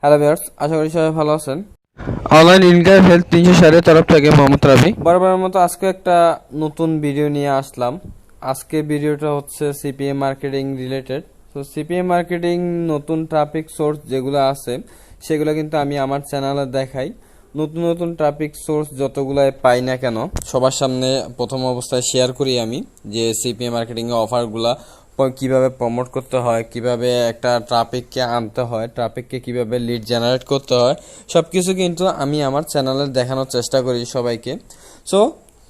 Hello viewers, আশা করি সবাই ভালো আছেন। অনলাইন ইনকাম হেল্প 360 তরফ থেকে মোহাম্মদ রাবি। বরাবরের মতো আজকে একটা নতুন ভিডিও নিয়ে আসলাম। আজকে ভিডিওটা হচ্ছে সিপিএ মার্কেটিং রিলেটেড। তো সিপিএ মার্কেটিং নতুন ট্রাফিক সোর্স যেগুলো আছে সেগুলো কিন্তু আমি আমার চ্যানেলে দেখাই। নতুন নতুন ট্রাফিক সোর্স যতগুলো পাই না কেন সবার সামনে প্রথম অবস্থায় শেয়ার করি আমি, যে সিপিএ মার্কেটিং এর অফারগুলা কিভাবে প্রমোট করতে হয়, কিভাবে একটা ট্রাফিককে আনতে হয়, ট্রাফিককে কিভাবে লিড জেনারেট করতে হয়, সবকিছু কিন্তু আমি আমার চ্যানেলে দেখানোর চেষ্টা করি সবাইকে। সো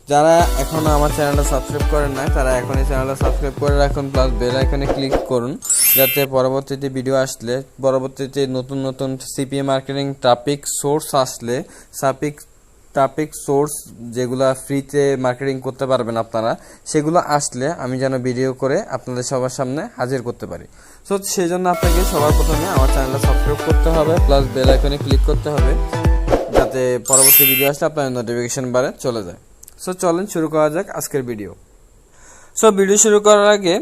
যারা এখনো আমার চ্যানেলটা সাবস্ক্রাইব করেন না তারা এখনই চ্যানেলটা সাবস্ক্রাইব করে রাখুন, প্লাস বেল আইকনে ক্লিক করুন, যাতে পরবর্তীতে ভিডিও আসলে, পরবর্তীতে নতুন নতুন সিপিএ মার্কেটিং ট্রাফিক সোর্স আসলে, ট্রাফিক সোর্স যেগুলো ফ্রিতে মার্কেটিং করতে পারবেন আপনারা, সেগুলো আসলে আমি যেন ভিডিও করে আপনাদের সবার সামনে হাজির করতে পারি। সো সেই জন্য আপনাকে সবার প্রথমে আমার চ্যানেলটা সাবস্ক্রাইব করতে হবে, প্লাস বেল আইকনে ক্লিক করতে হবে, যাতে পরবর্তী ভিডিও আসলে আপনার নোটিফিকেশন বারে চলে যায়। সো চলেন শুরু করা যাক আজকের ভিডিও। সো ভিডিও শুরু করার আগে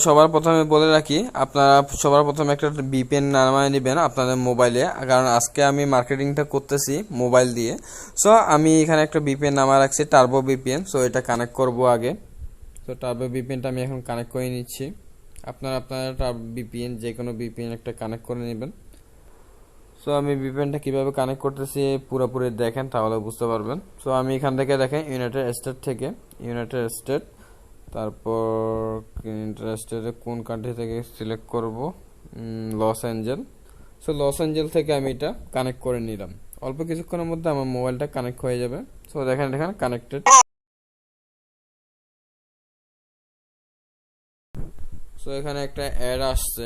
সবার প্রথমে বলে রাখি, আপনারা সবার প্রথমে একটা ভিপিএন নামায় নেবেন আপনাদের মোবাইলে, কারণ আজকে আমি মার্কেটিংটা করতেছি মোবাইল দিয়ে। সো আমি এখানে একটা ভিপিএন নামায় রাখছি, টার্বো ভিপিএন। সো এটা কানেক্ট করব আগে। তো টার্বো ভিপিএনটা আমি এখন কানেক্ট করে নিচ্ছি। আপনারা ভিপিএন যে কোনো ভিপিএন একটা কানেক্ট করে নেবেন। সো আমি ভিপিএনটা কিভাবে কানেক্ট করতেছি পুরোপুরি দেখেন, তাহলে বুঝতে পারবেন। সো আমি এখান থেকে দেখেন ইউনাইটেড স্টেট, তারপর ইন্টারেস্টেড কোন কান্ট্রি থেকে সিলেক্ট করব, loss Angel. So loss Angel থেকে আমি এটা কানেক্ট করে নিলাম। অল্প কিছুক্ষণের মধ্যে আমার মোবাইলটা কানেক্ট হয়ে যাবে। সো দেখেন কানেক্টেড। সো এখানে একটা অ্যাড আসছে।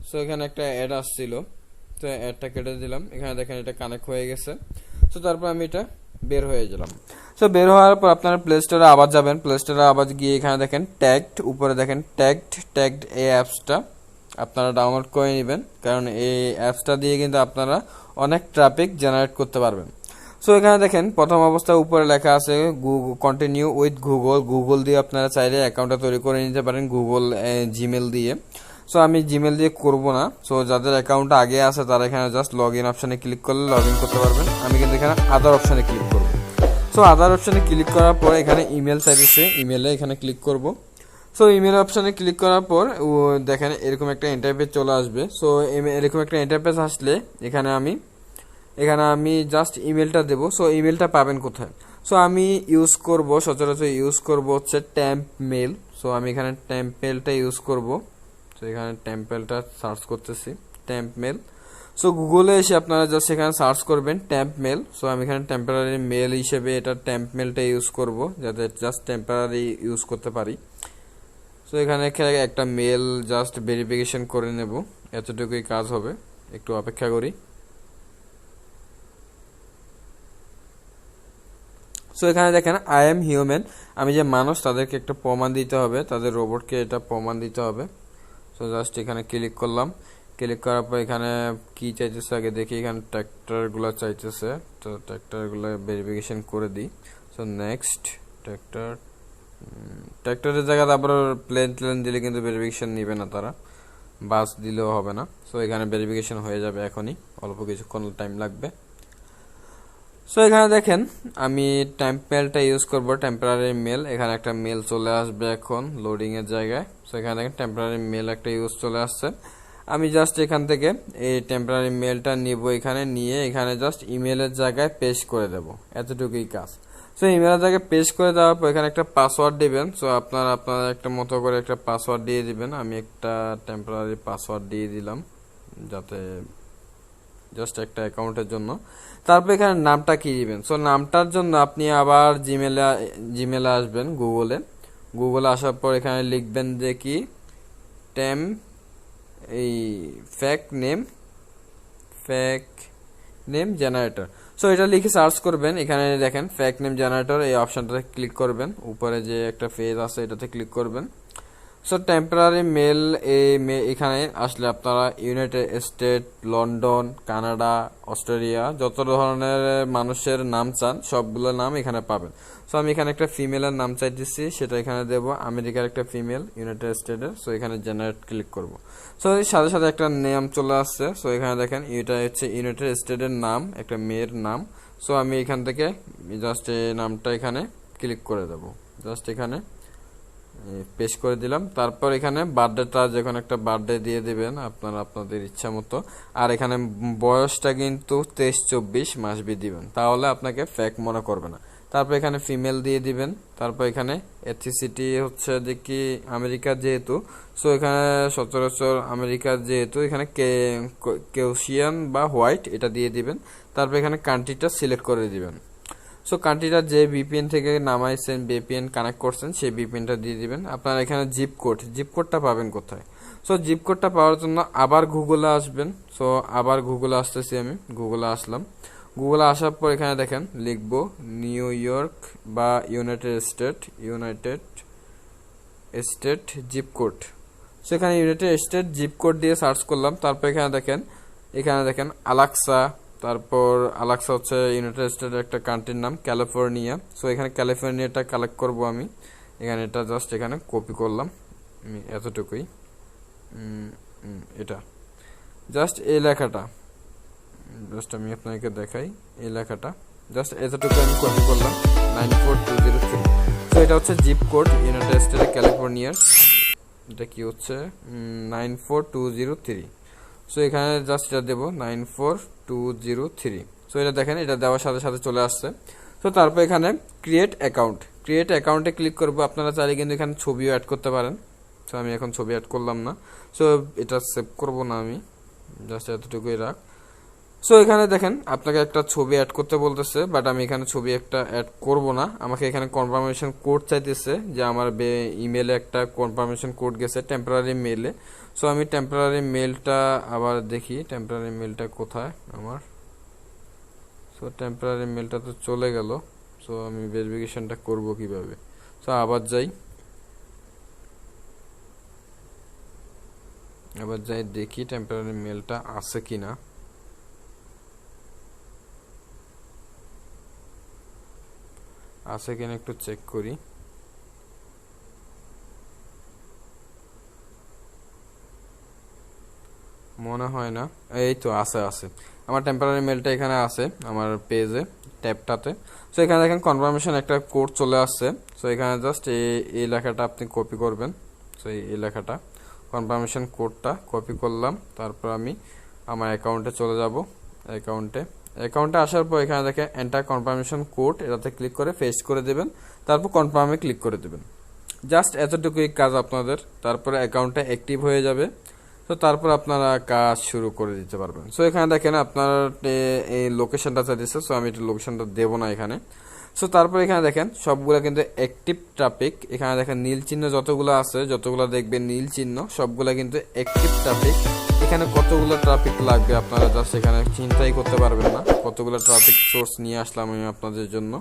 সো এখানে একটা অ্যাড আসছিল, তো অ্যাডটা কেটে দিলাম। এখানে দেখেন এটা কানেক্ট হয়ে গেছে। সো তারপর আমি এটা বের হয়ে গেলাম। সো বের হওয়ার পর আপনারা প্লে স্টোরে আবার যাবেন। প্লে স্টোরে আবার গিয়ে এখানে দেখেন ট্যাগড, উপরে দেখেন ট্যাগড এই অ্যাপসটা আপনারা ডাউনলোড করে নেবেন, কারণ এই অ্যাপসটা দিয়ে কিন্তু আপনারা অনেক ট্রাফিক জেনারেট করতে পারবেন। সো এখানে দেখেন প্রথম অবস্থায় উপরে লেখা আছে কন্টিনিউ উইথ গুগল দিয়ে আপনারা চাইলে অ্যাকাউন্টটা তৈরি করে নিতে পারেন, গুগল জিমেল দিয়ে। সো আমি জিমেল দিয়ে করব না। সো যাদের অ্যাকাউন্টটা আগে আছে তারা এখানে জাস্ট লগ ইন অপশানে ক্লিক করলে লগ ইন করতে পারবেন। আমি কিন্তু এখানে আদার অপশানে ক্লিক করব। সো আদার অপশানে ক্লিক করার পর এখানে ইমেল চাইতেছে, ইমেলে এখানে ক্লিক করব। সো ইমেল অপশানে ক্লিক করার পর দেখেন এরকম একটা ইন্টারফেস চলে আসবে। সো এরকম একটা ইন্টারফেস আসলে এখানে আমি জাস্ট ইমেলটা দেব। সো ইমেলটা পাবেন কোথায়? সো আমি সচরাচর ইউজ করব হচ্ছে ট্যাম্প মেল। সো আমি এখানে ট্যাম্প মেলটা ইউজ করব। তো এখানে টেম্পেলটা সার্চ করতেছি, ট্যাম্প মেল। সো গুগলে এসে আপনারা জাস্ট এখানে সার্চ করবেন ট্যাম্প মেল। সো আমি এখানে টেম্পোরারি মেল হিসেবে এটা ট্যাম্প মেলটা ইউজ করব, যাতে জাস্ট টেম্পোরারি ইউজ করতে পারি। সো এখানে একটা মেল জাস্ট ভেরিফিকেশন করে নেব, এতটুকুই কাজ হবে। একটু অপেক্ষা করি। সো এখানে দেখেন আই এম হিউম্যান, আমি যে মানুষ তাদেরকে একটা প্রমাণ দিতে হবে, তাদের রোবটকে এটা প্রমাণ দিতে হবে। সো জাস্ট এখানে ক্লিক করলাম। ক্লিক করার পর এখানে কি চাইতেছে আগে দেখি, এখানে ট্র্যাক্টরগুলো চাইতেছে, তো ট্র্যাক্টরগুলো ভেরিফিকেশন করে দিই। সো নেক্সট ট্র্যাক্টরের জায়গায় আবার প্লেন দিলে কিন্তু ভেরিফিকেশন নিবে না তারা, বাস দিলেও হবে না। সো এখানে ভেরিফিকেশন হয়ে যাবে এখনই, অল্প কিছুক্ষণ টাইম লাগবে। সো এখানে দেখেন আমি মেলটা ইউজ করব, টেম্পোরারি মেল। এখানে একটা মেল চলে আসবে এখন লোডিং এর জায়গায়। সো এখানে দেখেন টেম্পোরারি মেল একটা ইউজ চলে আসছে। আমি জাস্ট এখান থেকে এই টেম্পোরারি মেলটা নিব, এখানে নিয়ে এখানে জাস্ট ইমেলের জায়গায় পেস্ট করে দেব, এতটুকুই কাজ। সো ইমেলের জায়গায় পেস্ট করে দেওয়ার পর এখানে একটা পাসওয়ার্ড দিবেন। সো আপনারা একটা মতো করে একটা পাসওয়ার্ড দিয়ে দিবেন। আমি একটা টেম্পোরারি পাসওয়ার্ড দিয়ে দিলাম, যাতে জাস্ট একটা অ্যাকাউন্টের জন্য। তারপর এখানে নামটা কি দিবেন। সো নামটার জন্য আপনি আবার জিমেলে আসবেন, গুগলে আসার পর এখানে লিখবেন যে কি এই ফেক নেম জেনারেটর। সো এটা লিখে সার্চ করবেন। এখানে দেখেন ফেক নেম জেনারেটর, এই অপশনটাতে ক্লিক করবেন। উপরে যে একটা পেজ আছে এটাতে ক্লিক করবেন। সো টেম্পোরারি মেল এখানে আসলে আপনারা United state, London, Canada, Australia যত ধরনের মানুষের নাম চান সবগুলো নাম এখানে পাবেন। সো আমি এখানে একটা ফিমেলের নাম চাইতেছি, সেটা এখানে দেব, আমেরিকার একটা ফিমেল, ইউনাইটেড স্টেটের। সো এখানে জেনারেট ক্লিক করব। সো এর সাথে সাথে একটা নাম চলে আসছে। সো এখানে দেখেন এটা হচ্ছে ইউনাইটেড স্টেটের নাম, একটা মেয়ের নাম। সো আমি এখান থেকে জাস্ট এই নামটা এখানে ক্লিক করে দেব, জাস্ট এখানে পেস্ট করে দিলাম। তারপর এখানে বার্থডেটা যে কোনো একটা বার্থডে দিয়ে দিবেন আপনারা আপনাদের ইচ্ছা মতো। আর এখানে বয়সটা কিন্তু 23-24 মাসবি দিবেন, তাহলে আপনাকে ফেক মনে করবে না। তারপর এখানে ফিমেল দিয়ে দিবেন। তারপর এখানে এথিসিটি হচ্ছে যে কি আমেরিকার যেহেতু, সো এখানে সচরাচর আমেরিকার যেহেতু এখানে কেউশিয়ান বা হোয়াইট এটা দিয়ে দিবেন। তারপর এখানে কান্ট্রিটা সিলেক্ট করে দিবেন। সো কান্ট্রিটা যে ভিপিএন থেকে নামাইছেন, ভিপিএন কানেক্ট করছেন, সেই ভিপিএনটা দিয়ে দিবেন। আপনারা এখানে জিপ কোডটা পাবেন কোথায়? সো জিপ কোডটা পাওয়ার জন্য আবার গুগলে আসবেন। সো আবার গুগলে আসতেছি, আমি গুগলে আসলাম। গুগলে আসার পর এখানে দেখেন লিখবো নিউ ইয়র্ক বা ইউনাইটেড স্টেট জিপ কোড। সেখানে ইউনাইটেড স্টেট জিপ কোড দিয়ে সার্চ করলাম। তারপর এখানে দেখেন আলাক্সা। তারপর আলাক্সা হচ্ছে ইউনাইটেড স্টেটের একটা কান্ট্রির নাম, ক্যালিফোর্নিয়া। সো এখানে ক্যালিফোর্নিয়াটা কালেক্ট করব আমি। এখানে এটা জাস্ট এখানে কপি করলাম, আমি এতটুকুই। এটা জাস্ট এই লেখাটা, জাস্ট আমি আপনাকে দেখাই, এই লেখাটা জাস্ট এতটুকু আমি কপি করলাম, 94203। তো এটা হচ্ছে জিপ কোড ইউনাইটেড স্টেটের ক্যালিফোর্নিয়ার। এটা কি হচ্ছে 94203। সো এখানে জাস্ট এটা দেবো 94203। সো এটা দেখেন, এটা দেওয়ার সাথে সাথে চলে আসছে। তো তারপর এখানে ক্রিয়েট অ্যাকাউন্টে ক্লিক করবো। আপনারা চাইলে কিন্তু এখানে ছবিও অ্যাড করতে পারেন। তো আমি এখন ছবি অ্যাড করলাম না। সো এটা সেভ করব না, আমি জাস্ট এতটুকুই রাখ। সো এখানে দেখেন আপনাকে একটা ছবি অ্যাড করতে বলতেছে, বাট আমি এখানে ছবি একটা অ্যাড করব না। আমাকে এখানে কনফার্মেশন কোড চাইতেছে, যে আমার ইমেলে একটা কনফার্মেশন কোড গেছে টেম্পোরারি মেলে। সো আমি টেম্পোরারি মেলটা আবার দেখি, টেম্পোরারি মেলটা কোথায় আমার। সো টেম্পোরারি মেলটা তো চলে গেল। সো আমি ভেরিফিকেশনটা করব কিভাবে? সো আবার যাই দেখি টেম্পোরারি মেলটা আছে কিনা। আছে কিনা একটু চেক করি। মনে হয় না। এই তো আছে আমার টেম্পোরারি মেলটা এখানে আছে আমার পেজে, ট্যাবটাতে। সো এখানে দেখেন কনফার্মেশন একটা কোড চলে আসছে। সো এখানে জাস্ট এই লেখাটা আপনি কপি করবেন। সো এই লেখাটা কনফার্মেশন কোডটা কপি করলাম। তারপর আমি আমার অ্যাকাউন্টে চলে যাব। অ্যাকাউন্টে আসার পর এখানে দেখেন এন্টার কনফার্মেশন কোড, এটাতে ক্লিক করে পেস্ট করে দেবেন। তারপর কনফার্মে ক্লিক করে দেবেন। জাস্ট এতটুকুই কাজ আপনাদের। তারপরে অ্যাকাউন্টটা অ্যাক্টিভ হয়ে যাবে। তো তারপর আপনারা কাজ শুরু করে দিতে পারবেন। সো এখানে দেখেন আপনার এই লোকেশনটা চাইছে। সো আমি লোকেশনটা দেবো না এখানে। সো তারপর এখানে দেখেন সবগুলা কিন্তু অ্যাক্টিভ ট্রাফিক। এখানে দেখেন নীল চিহ্ন যতগুলো আছে, যতগুলো দেখবেন নীল চিহ্ন, সবগুলা কিন্তু অ্যাক্টিভ ট্রাফিক। এখানে কতগুলো ট্রাফিক লাগবে আপনারা জাস্ট এখানে চিন্তাই করতে পারবেন না, কতগুলো ট্রাফিক সোর্স নিয়ে আসলাম আমি আপনাদের জন্য।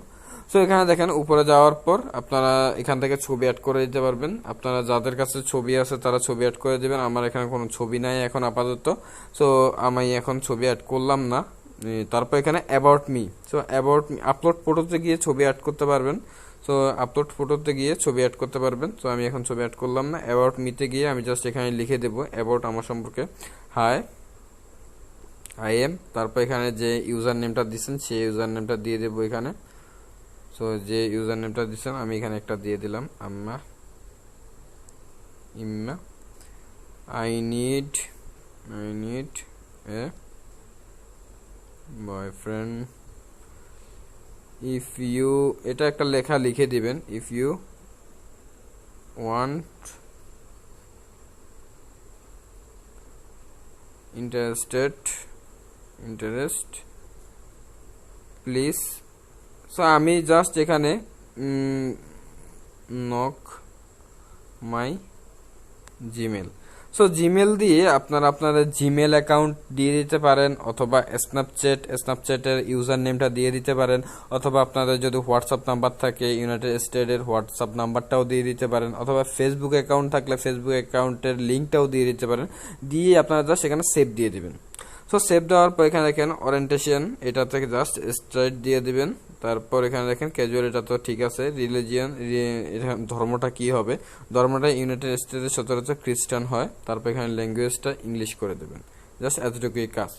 সো এখানে দেখেন উপরে যাওয়ার পর আপনারা এখান থেকে ছবি অ্যাড করে দিতে পারবেন। আপনারা যাদের কাছে ছবি আছে তারা ছবি অ্যাড করে দিবেন। আমার এখানে কোনো ছবি নাই এখন আপাতত। সো আমি এখন ছবি অ্যাড করলাম না। তারপর এখানে about me. So about me upload ফটোতে গিয়ে ছবি অ্যাড করতে পারবেন। সো আপলোড ফটোতে গিয়ে ছবি অ্যাড করতে পারবেন। সো আমি এখন ছবি অ্যাড করলাম না। অ্যাবাউট মিতে গিয়ে আমি জাস্ট এখানে লিখে দেবো অ্যাবাউট আমার সম্পর্কে, হাই আই এম। তারপর এখানে যে ইউজার নেমটা দিচ্ছেন সেই ইউজার নেমটা দিয়ে দেবো এখানে। সো যে ইউজার নেমটা দিচ্ছেন আমি এখানে একটা দিয়ে দিলাম, ইম্মা। I need a boyfriend. If you, এটা একটা লেখা লিখে দিবেন, if you want interest please. So আমি জাস্ট এখানে knock my Gmail. So Gmail দিয়ে আপনারা আপনাদের জিমেল অ্যাকাউন্ট দিয়ে দিতে পারেন, অথবা স্ন্যাপচ্যাটের ইউজার নেমটা দিয়ে দিতে পারেন, অথবা আপনাদের যদি হোয়াটসঅ্যাপ নাম্বার থাকে ইউনাইটেড স্টেটের হোয়াটসঅ্যাপ নাম্বারটাও দিয়ে দিতে পারেন, অথবা ফেসবুক অ্যাকাউন্ট থাকলে ফেসবুক অ্যাকাউন্টের লিঙ্কটাও দিয়ে দিতে পারেন। দিয়ে আপনারা জাস্ট সেখানে সেভ দিয়ে দিবেন। সো সেভ দেওয়ার পর এখানে দেখেন ওরিয়েন্টেশন, এটা থেকে জাস্ট স্ট্রেট দিয়ে দিবেন। তারপর এখানে দেখেন ক্যাজুয়াল, এটা তো ঠিক আছে। রিলিজিয়ন, ধর্মটা কি হবে, ধর্মটা ইউনাইটেড স্টেটে সচরাচর খ্রিস্টান হয়। তারপর এখানে ল্যাঙ্গুয়েজটা ইংলিশ করে দেবেন। জাস্ট এতটুকুই কাজ।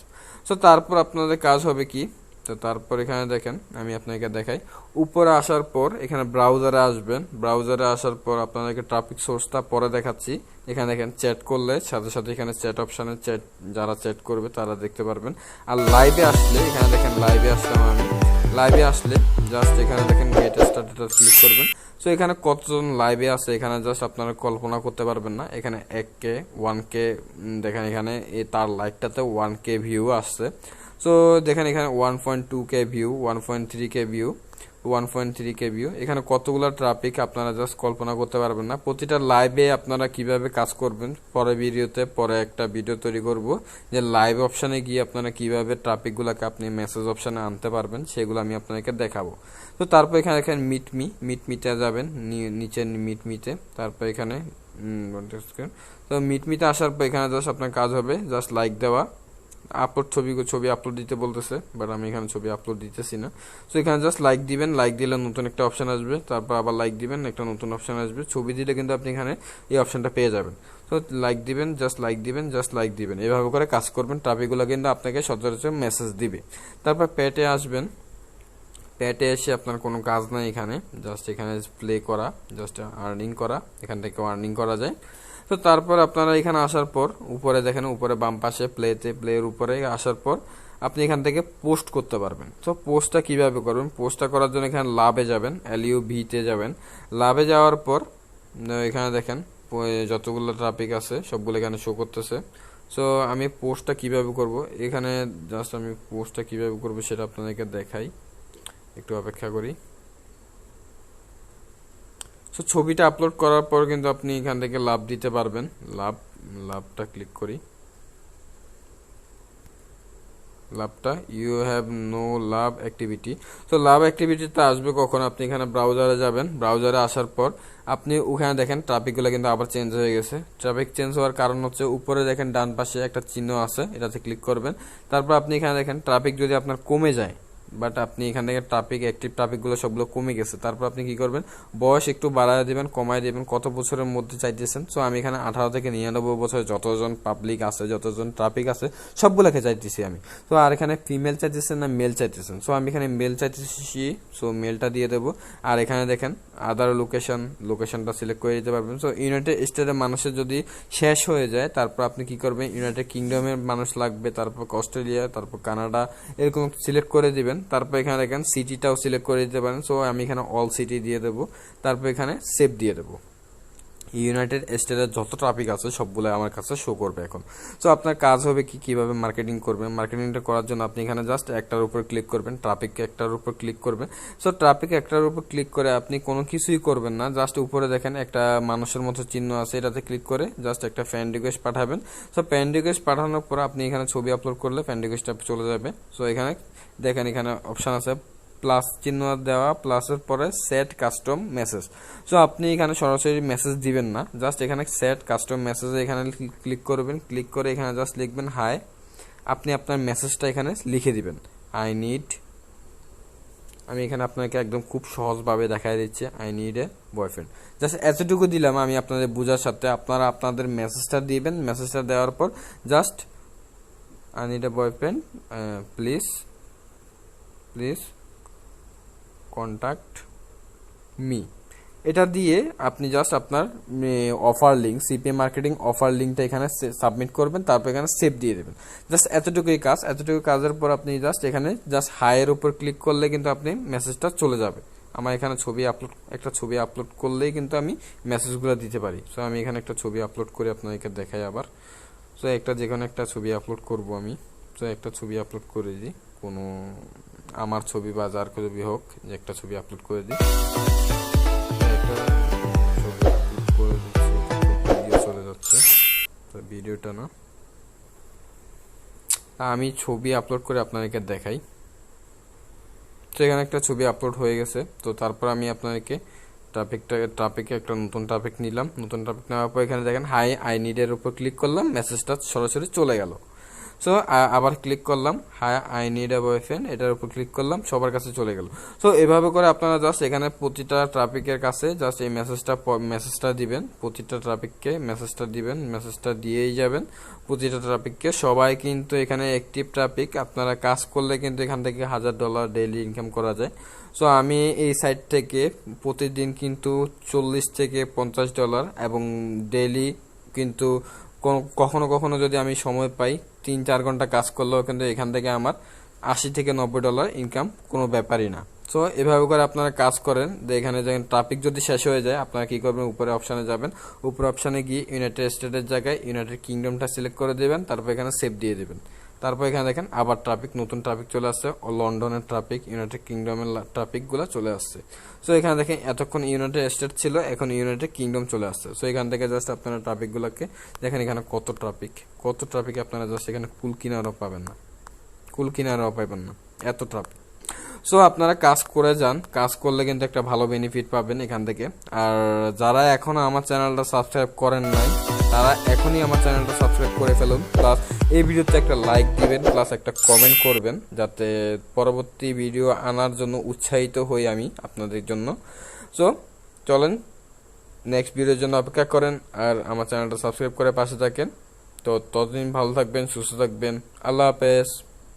সো তারপর আপনাদের কাজ হবে কি, তো তারপর এখানে দেখেন আমি আপনাকে দেখাই। উপরে আসার পর এখানে ব্রাউজারে আসবেন। ব্রাউজারে আসার পর আপনাদেরকে ট্রাফিক সোর্সটা পরে দেখাচ্ছি। এখানে দেখেন চ্যাট করলে সাথে সাথে এখানে চ্যাট অপশানে চ্যাট, যারা চ্যাট করবে তারা দেখতে পারবেন। আর লাইভে আসলে এখানে দেখেন লাইভে আসলাম আমি। লাইভে আসলে জাস্ট এখানে দেখেন গেট স্টার্টেড ক্লিক করবেন। সো এখানে কতজন লাইভে আছে এখানে জাস্ট আপনারা কল্পনা করতে পারবেন না। এখানে 1K 1K দেখেন, এখানে তার লাইভটাতে 1K ভিউ আসছে। সো দেখেন এখানে 1.2K view, 1.3K view, 1.3K view. এখানে কতগুলো ট্রাফিক আপনারা জাস্ট কল্পনা করতে পারবেন না। প্রতিটা লাইভে আপনারা কিভাবে কাজ করবেন পরে ভিডিওতে, পরে একটা ভিডিও তৈরি করব যে লাইভ অপশানে গিয়ে আপনারা কিভাবে ট্রাফিকগুলোকে আপনি মেসেজ অপশানে আনতে পারবেন, সেগুলো আমি আপনাদেরকে দেখাবো। তো তারপর এখানে দেখেন মিটে যাবেন, নিচে মিটে। তারপর এখানে তো মিটে আসার পর এখানে জাস্ট আপনার কাজ হবে জাস্ট লাইক দেওয়া। আপলোড ছবি আপলোড দিতে বলতেছে, বাট আমি এখানে ছবি আপলোড দিতেছি না। সো এখানে জাস্ট লাইক দিবেন। লাইক দিলে নতুন একটা অপশন আসবে, তারপর আবার লাইক দিবেন, একটা নতুন অপশন আসবে। ছবি দিলে কিন্তু আপনি এখানে এই অপশনটা পেয়ে যাবেন। তো লাইক দিবেন, জাস্ট লাইক দিবেন, জাস্ট লাইক দিবেন, এভাবে করে কাজ করবেন। ট্রাফিকগুলো কিন্তু আপনাকে সচরাচর মেসেজ দিবে। তারপর পেটে আসবেন। পেটে এসে আপনার কোনো কাজ নাই এখানে, জাস্ট এখানে প্লে করা, জাস্ট আর্নিং করা, এখান থেকে আর্নিং করা যায়। তো তারপর আপনারা এখানে আসার পর উপরে দেখেন, উপরে বাম পাশে প্লের উপরে আসার পর আপনি এখান থেকে পোস্ট করতে পারবেন। তো পোস্টটা কিভাবে করবেন, পোস্টটা করার জন্য এখানে লাভে যাবেন, LUV-তে যাবেন। লাভে যাওয়ার পর এখানে দেখেন যতগুলো ট্রাফিক আছে সবগুলো এখানে শো করতেছে। সো আমি পোস্টটা কিভাবে করব, এখানে জাস্ট আমি পোস্টটা কিভাবে করব সেটা আপনাদেরকে দেখাই, একটু অপেক্ষা করি। সো ছবিটা আপলোড করার পর কিন্তু আপনি এখান থেকে লাভ দিতে পারবেন। লাভটা ক্লিক করি। লাভটা you have no love activity. তো লাভ অ্যাক্টিভিটিতে আসবে কখন, আপনি এখানে ব্রাউজারে যাবেন। ব্রাউজারে আসার পর আপনি ওখানে দেখেন ট্রাফিকগুলো কিন্তু আবার চেঞ্জ হয়ে গেছে। ট্রাফিক চেঞ্জ হওয়ার কারণ হচ্ছে উপরে দেখেন ডান পাশে একটা চিহ্ন আছে, এটাতে ক্লিক করবেন। তারপর আপনি এখানে দেখেন ট্রাফিক যদি আপনার কমে যায়, বাট আপনি এখান থেকে অ্যাক্টিভ ট্রাফিকগুলো সবগুলো কমে গেছে, তারপর আপনি কি করবেন, বয়স একটু বাড়ায় দিবেন, কমায় দিবেন, কত বছরের মধ্যে চাইতেছেন। সো আমি এখানে 18 থেকে 99 বছর যতজন পাবলিক আছে, যতজন ট্রাফিক আছে সবগুলোকে চাইতেছি আমি। তো আর এখানে ফিমেল চাইতেছেন না মেল চাইতেছেন, সো আমি এখানে মেল চাইতেছি, সো মেলটা দিয়ে দেবো। আর এখানে দেখেন আদার লোকেশনটা সিলেক্ট করে দিতে পারবেন। সো ইউনাইটেড স্টেটের মানুষের যদি শেষ হয়ে যায়, তারপর আপনি কি করবেন, ইউনাইটেড কিংডমের মানুষ লাগবে, তারপর অস্ট্রেলিয়া, তারপর কানাডা, এরকম সিলেক্ট করে দিবেন। তারপর এখানে দেখেন সিটিটাও সিলেক্ট করে দিতে পারেন। সো আমি এখানে অল সিটি দিয়ে দেবো। তারপর এখানে সেভ দিয়ে দেবো। ইউনাইটেড স্টেটের যত ট্রাফিক আছে সবগুলো আমার কাছে শো করবে এখন। সো আপনার কাজ হবে কি, কিভাবে মার্কেটিং করবেন। মার্কেটিংটা করার জন্য আপনি এখানে জাস্ট একটার উপর ক্লিক করবেন, ট্রাফিক একটার উপর ক্লিক করবেন। সো ট্রাফিক একটার উপর ক্লিক করে আপনি কোনো কিছুই করবেন না, জাস্ট উপরে দেখেন একটা মানুষের মতো চিহ্ন আছে, এটাতে ক্লিক করে জাস্ট একটা ফ্রেন্ড রিকোয়েস্ট পাঠাবেন। সো ফ্রেন্ড রিকোয়েস্ট পাঠানোর পর আপনি এখানে ছবি আপলোড করলে ফ্রেন্ড রিকোয়েস্টটা চলে যাবে। সো এখানে দেখেন এখানে অপশন আছে প্লাস চিহ্ন দেওয়া, প্লাসের পরে সেট কাস্টম মেসেজ। সো আপনি এখানে সরাসরি মেসেজ দিবেন না, জাস্ট এখানে সেট কাস্টম মেসেজে এখানে ক্লিক করবেন। ক্লিক করে এখানে জাস্ট লিখবেন হাই। আপনি আপনার মেসেজটা এখানে লিখে দিবেন, আই নিড, আমি এখানে আপনাকে একদম খুব সহজভাবে দেখাই দিচ্ছি, I need a boyfriend. Just এতটুকু দিলাম আমি আপনাদের বোঝার সাথে। আপনারা আপনাদের মেসেজটা দিবেন। মেসেজটা দেওয়ার পর just I need a boyfriend, please contact me, এটা দিয়ে আপনি জাস্ট আপনার offer link, CPA marketing offer লিঙ্কটা এখানে সাবমিট করবেন। তারপর এখানে সেভ দিয়ে দেবেন। জাস্ট এতটুকুই কাজ। এতটুকু কাজের পর আপনি জাস্ট এখানে জাস্ট হাইয়ের উপর ক্লিক করলে কিন্তু আপনি মেসেজটা চলে যাবে। আমার এখানে একটা ছবি আপলোড করলেই কিন্তু আমি মেসেজগুলো দিতে পারি। সো আমি এখানে একটা ছবি আপলোড করে আপনাদেরকে দেখাই আবার। সো যেখানে একটা ছবি আপলোড করব আমি, সো একটা ছবি আপলোড করে দিই, কোনো আমার ছবি বা যার ছবি হোক, যে একটা ছবি আপলোড করে দিই, একটা ছবি আপলোড করে দিচ্ছি, ভিডিও চলে যাচ্ছে, তো ভিডিওটা না, আমি ছবি আপলোড করে আপনাদেরকে দেখাই। তো এখানে একটা ছবি আপলোড হয়ে গেছে। তো তারপর আমি আপনাদেরকে ট্রাফিকে একটা নতুন ট্রাফিক নিলাম। নতুন ট্রাফিক নেওয়ার পর এখানে দেখেন হাই আই নিড এর উপর ক্লিক করলাম, মেসেজটা সরাসরি চলে গেল। সো আবার ক্লিক করলাম hi I need a boyfriend, এটার উপর ক্লিক করলাম, সবার কাছে চলে গেল। সো এভাবে করে আপনারা জাস্ট এখানে প্রতিটা ট্রাফিকের কাছে জাস্ট এই মেসেজটা দিবেন, প্রতিটা ট্রাফিককে মেসেজটা দিয়েই যাবেন প্রতিটা ট্রাফিককে। সবাই কিন্তু এখানে অ্যাক্টিভ ট্রাফিক, আপনারা কাজ করলে কিন্তু এখান থেকে $1000 ডেইলি ইনকাম করা যায়। সো আমি এই সাইট থেকে প্রতিদিন কিন্তু $40 থেকে $50 এবং ডেইলি কিন্তু কখনো কখনো যদি আমি সময় পাই 3-4 ঘন্টা কাজ করলেও কিন্তু এখান থেকে আমার $80 থেকে $90 ইনকাম কোনো ব্যাপারই না। সো এভাবে করে আপনারা কাজ করেন। যে এখানে যখন ট্রাফিক যদি শেষ হয়ে যায় আপনারা কি করবেন, উপরে অপশানে যাবেন, উপরে অপশানে গিয়ে ইউনাইটেড স্টেটের জায়গায় ইউনাইটেড কিংডমটা সিলেক্ট করে দেবেন, তারপর এখানে সেভ দিয়ে দেবেন। তারপর এখানে দেখেন আবার নতুন ট্রাফিক চলে আসছে, লন্ডনের ট্রাফিক, ইউনাইটেড কিংডমের ট্রাফিক গুলা চলে আসছে। সো এখানে দেখেন এতক্ষণ ইউনাইটেড স্টেট ছিল, এখন ইউনাইটেড কিংডম চলে আসছে। সো এখান থেকে জাস্ট আপনারা ট্রাফিক গুলাকে দেখেন, এখানে কত ট্রাফিক আপনারা জাস্ট এখানে কুল কিনারও পাবেন না, এত ট্রাফিক। সো আপনারা কাজ করে যান, কাজ করলে কিন্তু একটা ভালো বেনিফিট পাবেন এখান থেকে। আর যারা এখনো আমার চ্যানেলটা সাবস্ক্রাইব করেন নাই তারা এখনই আমার চ্যানেলটা সাবস্ক্রাইব করে ফেলুন, প্লাস এই ভিডিওতে একটা লাইক দিবেন, প্লাস একটা কমেন্ট করবেন, যাতে পরবর্তী ভিডিও আনার জন্য উৎসাহিত হই আমি আপনাদের জন্য। সো চলেন নেক্সট ভিডিওর জন্য অপেক্ষা করেন আর আমার চ্যানেলটা সাবস্ক্রাইব করে পাশে থাকেন। তো ততদিন ভালো থাকবেন, সুস্থ থাকবেন। আল্লাহ হাফেজ।